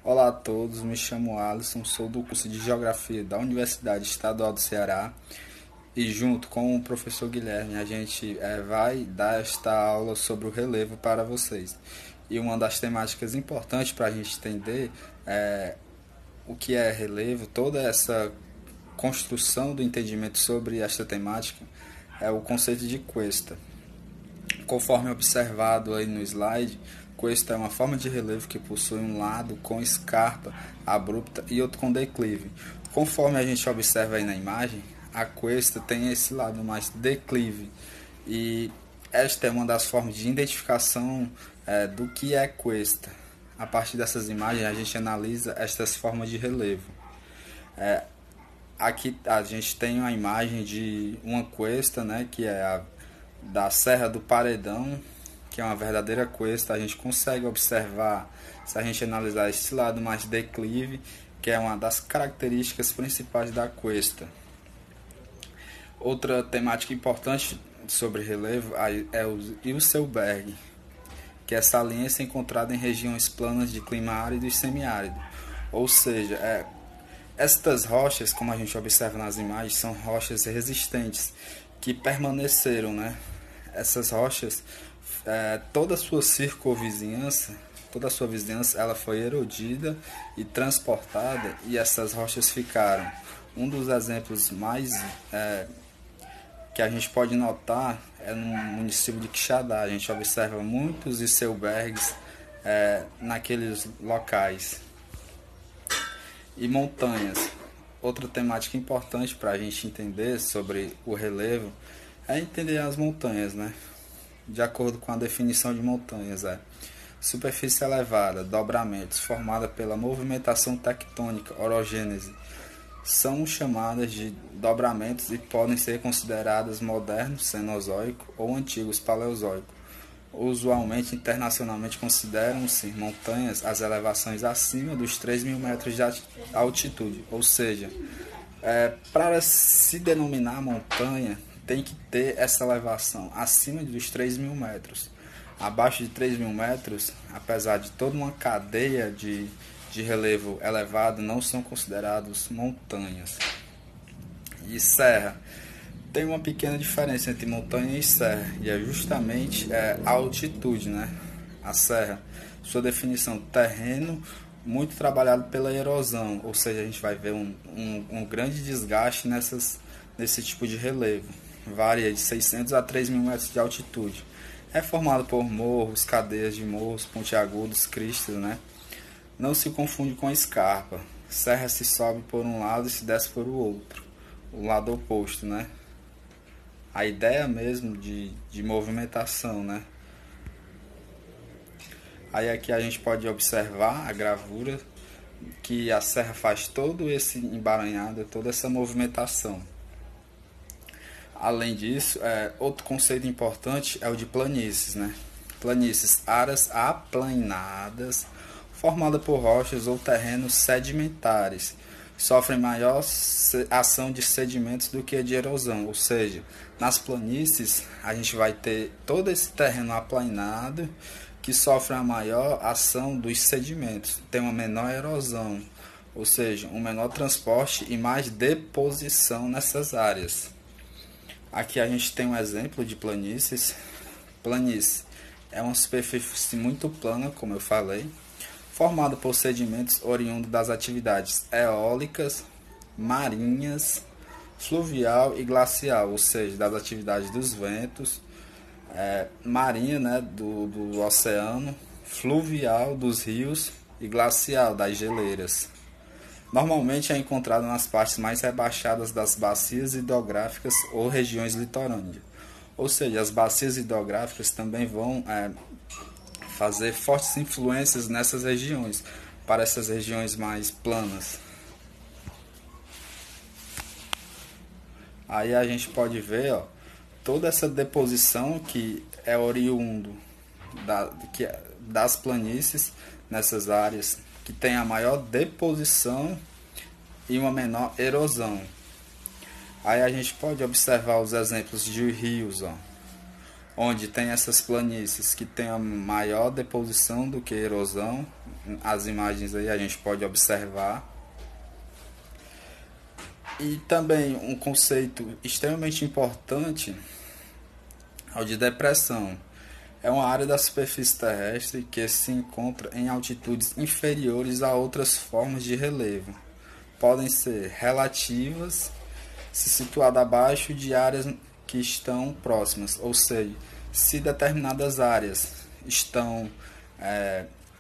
Olá a todos, me chamo Alisson, sou do curso de Geografia da Universidade Estadual do Ceará e junto com o professor Guilherme a gente vai dar esta aula sobre o relevo para vocês. E uma das temáticas importantes para a gente entender o que é relevo, toda essa construção do entendimento sobre esta temática é o conceito de cuesta. Conforme observado aí no slide, cuesta é uma forma de relevo que possui um lado com escarpa abrupta e outro com declive. Conforme a gente observa aí na imagem, a cuesta tem esse lado mais declive e esta é uma das formas de identificação do que é cuesta. A partir dessas imagens a gente analisa estas formas de relevo. Aqui a gente tem uma imagem de uma cuesta, né, que é da Serra do Paredão, que é uma verdadeira cuesta. A gente consegue observar, se a gente analisar esse lado mais declive, que é uma das características principais da cuesta. Outra temática importante sobre relevo é o Ilsenberg, que é essa saliência encontrada em regiões planas de clima árido e semiárido. Ou seja, estas rochas, como a gente observa nas imagens, são rochas resistentes que permaneceram, né? Essas rochas, toda a sua circunvizinhança, toda a sua vizinhança, ela foi erodida e transportada e essas rochas ficaram. Um dos exemplos mais que a gente pode notar é no município de Quixadá. A gente observa muitos icebergs naqueles locais. E montanhas. Outra temática importante para a gente entender sobre o relevo é entender as montanhas, né? De acordo com a definição de montanhas, superfície elevada, dobramentos, formada pela movimentação tectônica, orogênese, são chamadas de dobramentos e podem ser consideradas modernos, cenozoico ou antigos, paleozoico. Usualmente, internacionalmente, consideram-se montanhas as elevações acima dos 3.000 metros de altitude, ou seja, para se denominar montanha, tem que ter essa elevação acima dos 3.000 metros. Abaixo de 3.000 metros, apesar de toda uma cadeia de relevo elevado, não são considerados montanhas. E serra. Tem uma pequena diferença entre montanha e serra, e é justamente a altitude, né? A serra, sua definição, terreno muito trabalhado pela erosão, ou seja, a gente vai ver um grande desgaste nesse tipo de relevo. Varia de 600 a 3.000 metros de altitude. É formado por morros, cadeias de morros, pontiagudos, cristas, né? Não se confunde com a escarpa. Serra se sobe por um lado e se desce por o outro, o lado oposto, né? A ideia mesmo de movimentação, né? Aí aqui a gente pode observar a gravura que a serra faz todo esse embaranhado, toda essa movimentação. Além disso, outro conceito importante é o de planícies, né? Planícies, áreas aplanadas, formadas por rochas ou terrenos sedimentares, sofrem maior ação de sedimentos do que a de erosão, ou seja, nas planícies a gente vai ter todo esse terreno aplanado que sofre a maior ação dos sedimentos, tem uma menor erosão, ou seja, um menor transporte e mais deposição nessas áreas. Aqui a gente tem um exemplo de planícies. Planície é uma superfície muito plana, como eu falei, formada por sedimentos oriundos das atividades eólicas, marinhas, fluvial e glacial, ou seja, das atividades dos ventos, marinha, né, do oceano, fluvial dos rios e glacial das geleiras. Normalmente é encontrado nas partes mais rebaixadas das bacias hidrográficas ou regiões litorâneas. Ou seja, as bacias hidrográficas também vão fazer fortes influências nessas regiões, para essas regiões mais planas. Aí a gente pode ver, toda essa deposição que é oriundo das planícies nessas áreas que tem a maior deposição e uma menor erosão. Aí a gente pode observar os exemplos de rios, onde tem essas planícies que tem a maior deposição do que erosão, as imagens aí a gente pode observar. E também um conceito extremamente importante é o de depressão. É uma área da superfície terrestre que se encontra em altitudes inferiores a outras formas de relevo. Podem ser relativas, se situada abaixo de áreas que estão próximas, ou seja, se determinadas áreas estão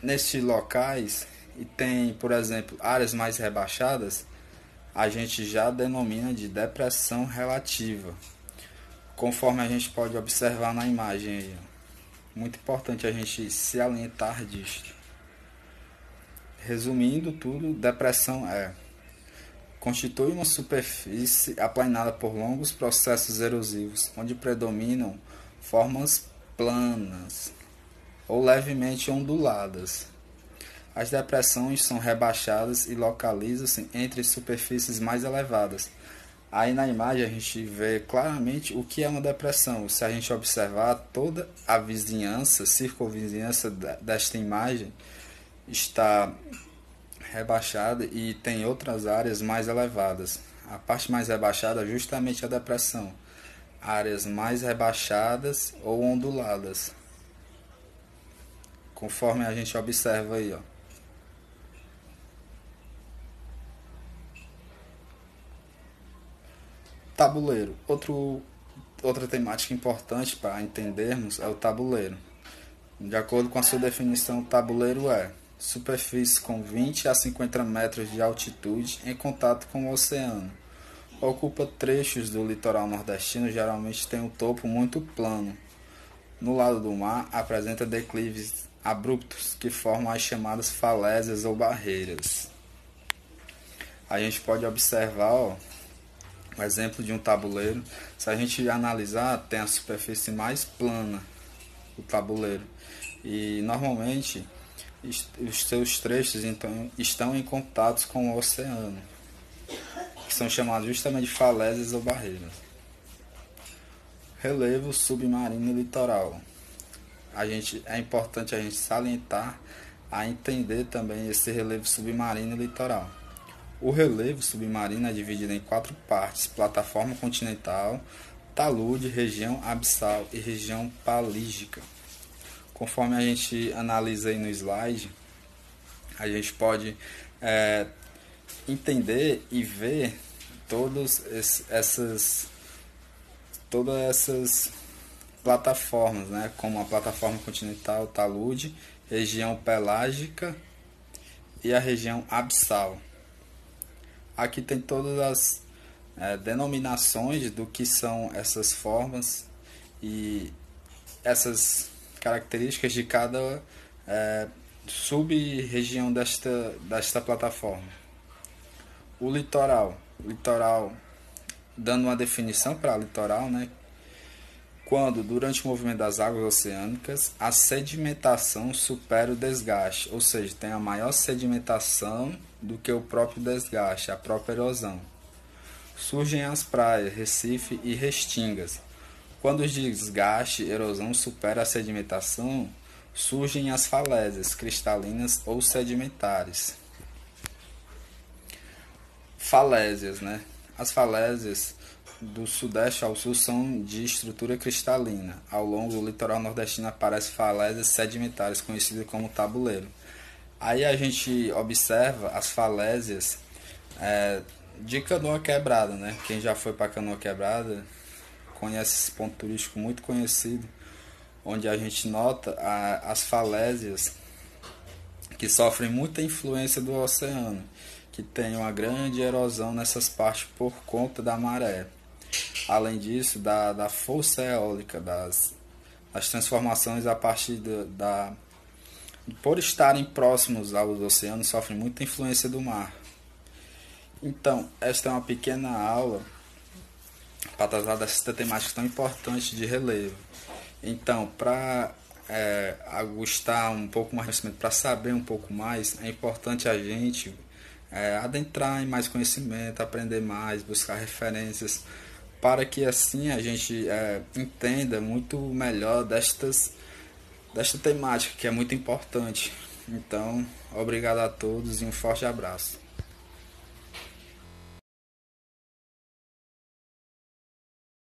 nestes locais e tem, por exemplo, áreas mais rebaixadas, a gente já denomina de depressão relativa, conforme a gente pode observar na imagem aí. Muito importante a gente se alientar disto. Resumindo tudo, depressão constitui uma superfície aplanada por longos processos erosivos, onde predominam formas planas ou levemente onduladas. As depressões são rebaixadas e localizam-se entre superfícies mais elevadas. Aí na imagem a gente vê claramente o que é uma depressão. Se a gente observar, toda a vizinhança, circunvizinhança desta imagem está rebaixada e tem outras áreas mais elevadas. A parte mais rebaixada é justamente a depressão. Áreas mais rebaixadas ou onduladas, conforme a gente observa aí, ó. Tabuleiro. Outra temática importante para entendermos é o tabuleiro. De acordo com a sua definição, o tabuleiro é superfície com 20 a 50 metros de altitude em contato com o oceano. Ocupa trechos do litoral nordestino, geralmente tem um topo muito plano. No lado do mar, apresenta declives abruptos que formam as chamadas falésias ou barreiras. A gente pode observar, um exemplo de um tabuleiro. Se a gente analisar, tem a superfície mais plana do tabuleiro e normalmente os seus trechos então estão em contato com o oceano, que são chamados justamente de falésias ou barreiras. Relevo submarino e litoral. É importante a gente salientar, a entender também esse relevo submarino e litoral. O relevo submarino é dividido em 4 partes: plataforma continental, talude, região abissal e região palígica. Conforme a gente analisa aí no slide, a gente pode entender e ver todas essas plataformas, né? Como a plataforma continental, talude, região pelágica e a região abissal. Aqui tem todas as denominações do que são essas formas e essas características de cada sub-região desta plataforma. O litoral, dando uma definição para litoral, né? Quando, durante o movimento das águas oceânicas, a sedimentação supera o desgaste, ou seja, tem a maior sedimentação do que o próprio desgaste, a própria erosão. Surgem as praias, Recife e Restingas. Quando o desgaste e erosão supera a sedimentação, surgem as falésias cristalinas ou sedimentares. Falésias, né? As falésias do sudeste ao sul são de estrutura cristalina. Ao longo do litoral nordestino aparecem falésias sedimentares, conhecidas como tabuleiro. Aí a gente observa as falésias de Canoa Quebrada, né? Quem já foi para Canoa Quebrada conhece esse ponto turístico muito conhecido, onde a gente nota as falésias que sofrem muita influência do oceano, que tem uma grande erosão nessas partes por conta da maré. Além disso, da força eólica, das transformações a partir por estarem próximos aos oceanos, sofrem muita influência do mar. Então, esta é uma pequena aula para tratar dessa temática tão importante de relevo. Então, para agustar um pouco mais conhecimento, para saber um pouco mais, é importante a gente adentrar em mais conhecimento, aprender mais, buscar referências, para que assim a gente entenda muito melhor desta temática, que é muito importante, Então, obrigado a todos e um forte abraço.